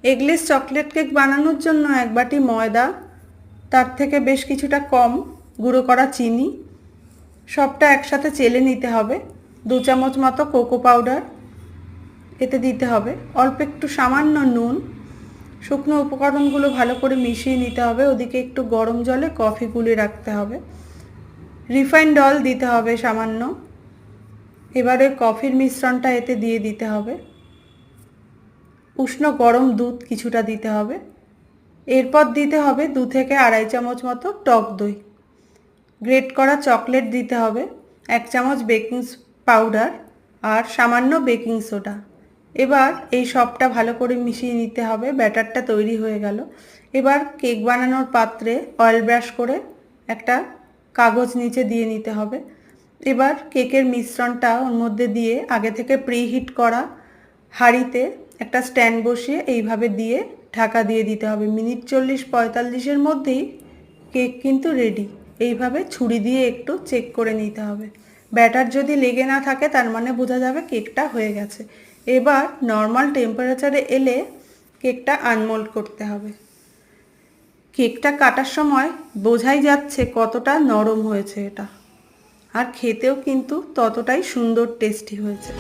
Eggless chocolate cake বানানোর জন্য 1 বাটি ময়দা, তার থেকে বেশ কিছুটা কম গুঁড়ো করা চিনি, সবটা একসাথে চেলে নিতে হবে। 2 চামচ মতো কোকো পাউডার এতে দিতে হবে, অল্প একটু সামান্য নুন। শুকনো উপকরণগুলো ভালো করে মিশিয়ে নিতে হবে। ওদিকে একটু গরম জলে কফি গুলে রাখতে হবে। রিফাইন্ড অয়েল দিতে হবে সামান্য। এবারে কফির মিশ্রণটা এতে দিয়ে দিতে হবে। উষ্ণ গরম দুধ কিছুটা দিতে হবে। এরপর দিতে হবে 2 থেকে 2.5 চামচ মতো টক দই। গ্রেট করা চকলেট দিতে হবে, 1 চামচ বেকিং পাউডার আর সামান্য বেকিং সোডা। এবার এই সবটা ভালো করে মিশিয়ে নিতে হবে। ব্যাটারটা তৈরি হয়ে গেল। এবার কেক বানানোর পাত্রে অয়েল ব্রাশ করে একটা কাগজ নিচে দিয়ে নিতে হবে। এবার কেকের মিশ্রণটা ওর মধ্যে দিয়ে আগে থেকে প্রিহিট করা হাঁড়িতে একটা স্ট্যান্ড বসিয়ে এইভাবে দিয়ে ঢাকা দিয়ে দিতে হবে। মিনিট 40-45-এর মধ্যেই কেক কিন্তু রেডি। এইভাবে ছুরি দিয়ে একটু চেক করে নিতে হবে। ব্যাটার যদি লেগে না থাকে তার মানে বোঝা যাবে কেকটা হয়ে গেছে। এবার নর্মাল টেম্পারেচারে এলে কেকটা আনমোল্ড করতে হবে। কেকটা কাটার সময় বোঝাই যাচ্ছে কতটা নরম হয়েছে এটা, আর খেতেও কিন্তু ততটাই সুন্দর টেস্টি হয়েছে।